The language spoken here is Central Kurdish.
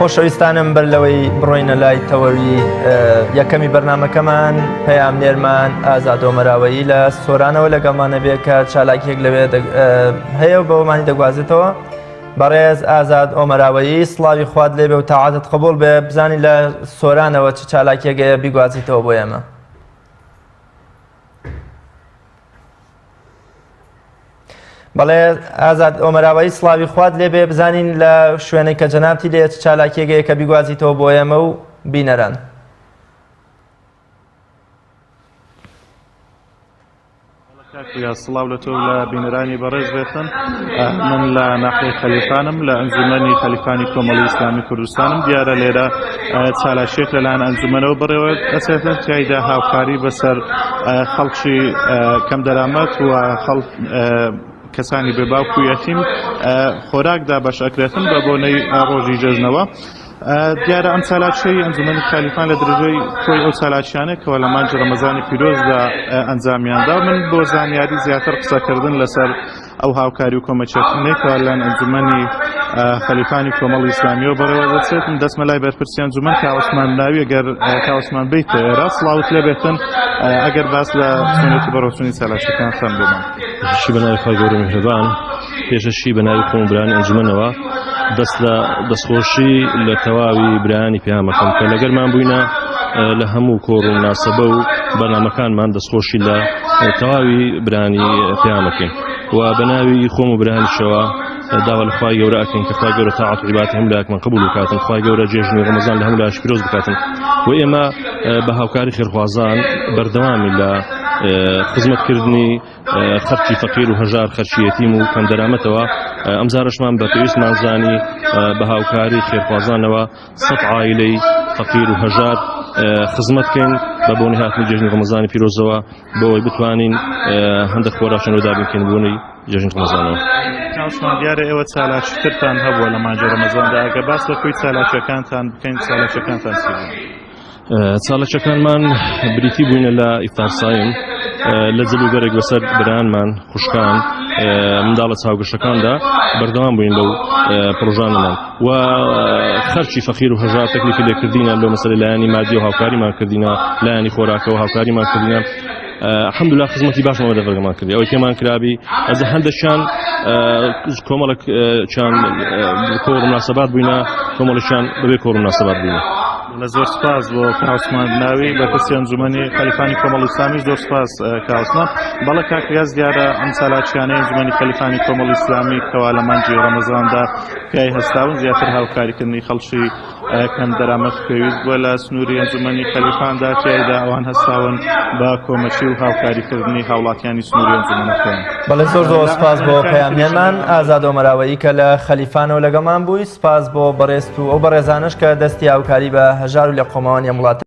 خۆشەویستانم بەر لەوەی بڕۆینە لای تەوەری یەکەمی بەرنامەکەمان پەیامنێرمان ئازاد ئۆمەراوەیی لە سۆرانەوە لەگەڵمانە بێت کە چالاکیەک لەوێ هەیە و بەوەمانی دەگوازێتەوە. بەڕێز ئازاد ئۆمەراوەیی سڵاوی خوات لێبێ و تاعاتت قبول بێ، بزانی لە سۆرانەوە چ چالاکیەکەیە بیگوازیتەوە بۆ ئێمە. بەڵێ ئازاد ئۆمەراوەیی سڵاوی خوات لێبێ، بزانین لە شوێنەی کە جەنابتی لێ چ چالاکیەکەیە کە بیگوازیتەوە بۆ ئێمە و بینەران. سڵاو لە تۆ لە بینەرانی بەڕێز بێتن. من لە ناحیەی خەلیفانم، لە ئەنجومەنی خەلیفانی کۆمەڵی ئیسلامی کوردستانم. دیارە لێرە چالاشێک لەلایەن ئەنجومەنەوە بڕێوە دەچێتن، تیایدا هاوکاری بەسەر خەڵکی کەم دەرامەت و کەسانی بێباوک و یەتیم خۆراکدا بەشەکرێتن بە بۆنەی ڕۆژی جەژنەوە. دیارە ئەم چالاکیەی ئەنجومەنی خەلیفان لە درێژەی خۆی ئەو چالاکیانە کەوە لە مانگی ڕەمەزانی پیرۆزدا ئەنجامیاندا. من بۆ زانیاری زیاتر قسەکردن لەسەر ئەو هاوکاری و کۆمەچێتنێکەوە لە ئەنجومەنی خەلیفانی کۆمەڵی ئیسلامیەوە بەڕێوە دەچێت. دەستمە لای بەرپرسی ئەنجومەن کاوسمان ناوی، ئەگەر کاوسمان بیتە ئێرە سڵاوت لێ بێتن ئەگەر باس لە سنەتی بەڕۆچوونی چالاکیەکان خەم بۆمان. شی بە ناوی خۆی گەورە میهرەبان، پێشەشی بە ناوی خۆم و برانی ئەنجومەنەوە دەست لە دەستخۆشی لە تەواوی برانی پێیامەکەم کە لەگەرمان بووینە لە هەموو کۆڕ و ناسەبە و بەرنامەکانمان دەستخۆشی لە تەواوی برانی پێیامەکەین و بە ناوی خۆم و برانیشەوە داوا لە خوای گەورە ئەکەین کە خوای گەورە تاعات و عیبادەتی هەموو لایەکمان قبول بکاتن، خوای گەورە جێژنی ڕەمەزان لە هەموو لایەش پیرۆز بکاتن و ئێمە بە هاوکاری خێرخوازان بەردەوامی لە خزمەتکردنی خەرکی فەقیر و هەژار خەرکی یەتیم و کەم دەرامەتەوە ئەمجارەشمان بە پێویستمان زانی بە هاوکاری خێرخوازانەوە 100 عائیلەی فەقیر و هەژار خزمەتکەین بە بۆنی هاتنی جێژنی ڕەمەزانی پیرۆزەوە بەوەی بتوانین هەندێک خۆراشن و دابینکەین بۆنی جێژنی ڕەمەزانەوە. کاوسمان دیارە ئێوە چالاکیترتان هەبووە لە مانگی ڕەمەزاندا، ئەگە باس لە خۆی چالاکیەکانتان بکەین، چالاکیەکانتان چی بوون؟ چالاکیەکانمان بریتی بووینە لە ئیفطار سایم لە جلوبەرێک بەسەر برانمان خوشکان منداڵە چاوگەشتەکاندا بەردەوام بووین لەو پرۆژانەمان و خەرکی فەقیر و هەژار تەکلیفی لێکردینە لەو مەسەلەی لایەنی مادی و هاوکاریمان کردینە، لایەنی خۆراکەوە هاوکاریمان کردینە. الحەمدولیلا خزمەتی باشمان دەبەرگەمان کردی، ئەوەی پێمان کرابی ئەزە هەندێکیان کۆمەڵێکیان کۆڕ و مناسەبات بووینە، کۆمەڵێکیان بەبێ کۆڕ و مناسەبات بووینە. لە زۆر سپاس بۆ کاوسمان ناوی بەرپرسی ئەنجومەنی خەلیفانی کۆمەڵی ئیسلامی. زۆر سپاس کاوسمان. بەڵێ کاکریاز دیارە ئەم چالاکیانەی ئەنجومەنی خەلیفانی کۆمەڵی ئیسلامی کەوا لە مانگی ڕەمەزاندا پێی هەستاون زیاتر هاوکاریکردنی خەڵکی کەم دەرامەت پێویست بووە لە سنووری ئەنجومەنی خەلیفاندا، تیایدا ئەوان هەستاون بە کۆمەچی و هاوکاریکردنی هاوڵاتیانی سنووری ئەنجومەنەکەن. بەڵێ زۆر سپاس بۆ پەیامنێرمان ئازاد ئۆمەراوەیی کە لە خەلیفانەوە لەگەڵمان بووی. سپاس بۆ بەڕێست و ئەو بەڕێزانش کە دەستی هاوکاری بە هەژار و لە قۆماوانی وڵات